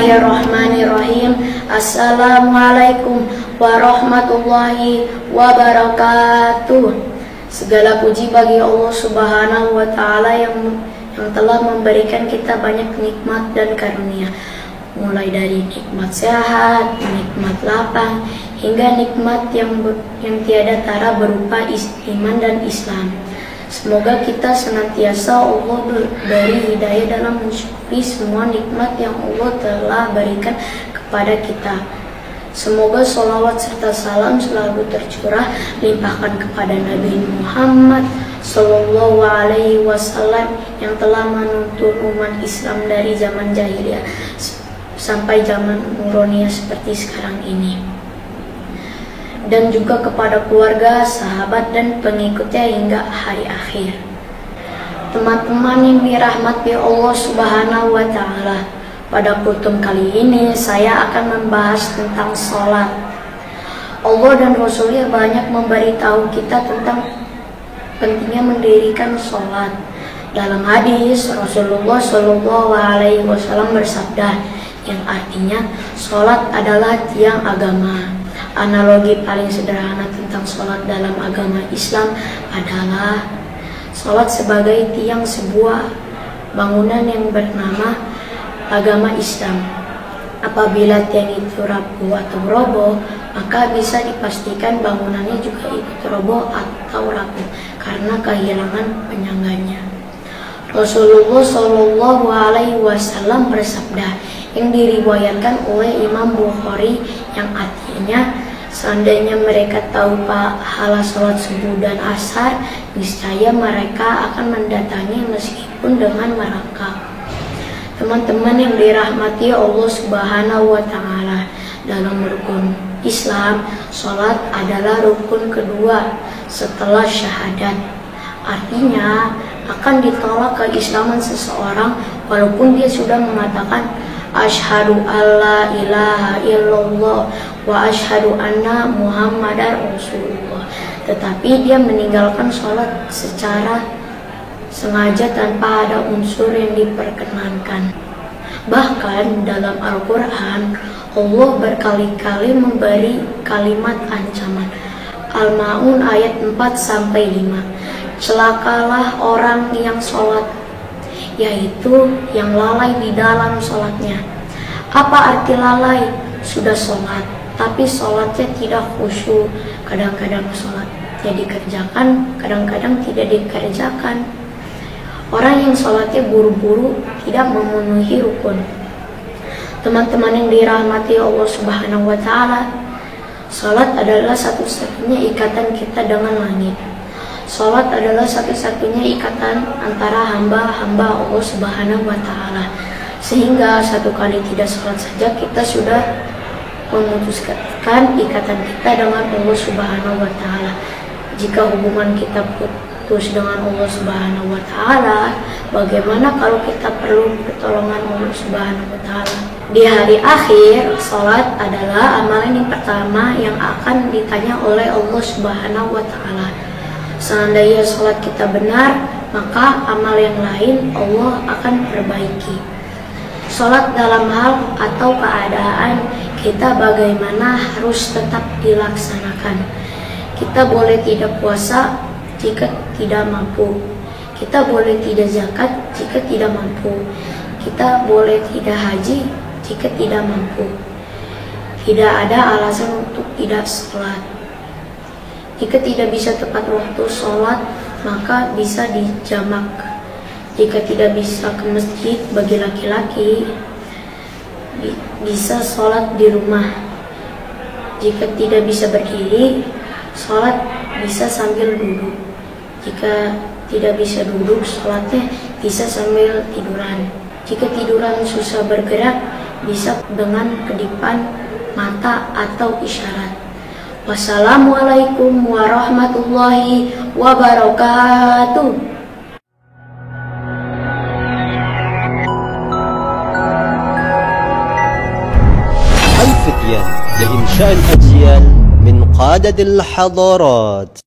Bismillahirrahmanirrahim. Assalamualaikum warahmatullahi wabarakatuh. Segala puji bagi Allah Subhanahu wa Ta'ala yang telah memberikan kita banyak nikmat dan karunia, mulai dari nikmat sehat, nikmat lapang, hingga nikmat yang tiada tara berupa iman dan Islam. Semoga kita senantiasa Allah beri hidayah dalam mensyukuri semua nikmat yang Allah telah berikan kepada kita. Semoga sholawat serta salam selalu tercurah limpahkan kepada Nabi Muhammad Sallallahu Alaihi Wasallam yang telah menuntun umat Islam dari zaman jahiliyah sampai zaman nuroniyah seperti sekarang ini, dan juga kepada keluarga, sahabat, dan pengikutnya hingga hari akhir. Teman-teman yang dirahmati Allah Subhanahu wa Ta'ala, pada kultum kali ini saya akan membahas tentang sholat. Allah dan Rasulnya banyak memberitahu kita tentang pentingnya mendirikan sholat. Dalam hadis, Rasulullah Shallallahu Alaihi Wasallam bersabda, yang artinya sholat adalah tiang agama. Analogi paling sederhana tentang sholat dalam agama Islam adalah sholat sebagai tiang sebuah bangunan yang bernama agama Islam. Apabila tiang itu rapuh atau roboh, maka bisa dipastikan bangunannya juga ikut roboh atau rapuh karena kehilangan penyangganya. Rasulullah Shallallahu Alaihi Wasallam bersabda, yang diriwayatkan oleh Imam Bukhari, yang artinya, seandainya mereka tahu pahala sholat subuh dan asar, niscaya mereka akan mendatangi meskipun dengan merangkak. Teman-teman yang dirahmati Allah Subhanahu wa Ta'ala, dalam rukun Islam, sholat adalah rukun kedua setelah syahadat. Artinya akan ditolak keislaman seseorang walaupun dia sudah mengatakan asyhadu alla ilaha illallah wa asyhadu anna muhammadar rasulullah, tetapi dia meninggalkan sholat secara sengaja tanpa ada unsur yang diperkenankan. Bahkan dalam Al-Quran, Allah berkali-kali memberi kalimat ancaman. Al-Ma'un ayat 4-5. Celakalah orang yang sholat, yaitu yang lalai di dalam sholatnya. Apa arti lalai? Sudah sholat, tapi sholatnya tidak khusyuk. Kadang-kadang sholatnya dikerjakan, kadang-kadang tidak dikerjakan. Orang yang sholatnya buru-buru, tidak memenuhi rukun. Teman-teman yang dirahmati Allah Subhanahu wa Ta'ala, sholat adalah satu-satunya ikatan kita dengan langit. Sholat adalah satu-satunya ikatan antara hamba-hamba Allah Subhanahu wa Ta'ala, sehingga satu kali tidak sholat saja kita sudah memutuskan ikatan kita dengan Allah Subhanahu wa Ta'ala. Jika hubungan kita putus dengan Allah Subhanahu wa Ta'ala, bagaimana kalau kita perlu pertolongan Allah Subhanahu wa Ta'ala? Di hari akhir, sholat adalah amalan yang pertama yang akan ditanya oleh Allah Subhanahu wa Ta'ala. Seandainya sholat kita benar, maka amal yang lain Allah akan perbaiki. Sholat dalam hal atau keadaan kita bagaimana harus tetap dilaksanakan. Kita boleh tidak puasa jika tidak mampu. Kita boleh tidak zakat jika tidak mampu. Kita boleh tidak haji jika tidak mampu. Tidak ada alasan untuk tidak sholat. Jika tidak bisa tepat waktu sholat, maka bisa dijamak. Jika tidak bisa ke masjid bagi laki-laki, bisa sholat di rumah. Jika tidak bisa berdiri, sholat bisa sambil duduk. Jika tidak bisa duduk, sholatnya bisa sambil tiduran. Jika tiduran susah bergerak, bisa dengan kedipan mata atau isyarat. Wassalamualaikum warahmatullahi wabarakatuh. الفتيان لإنشاء الأجيال من قادة الحضارات.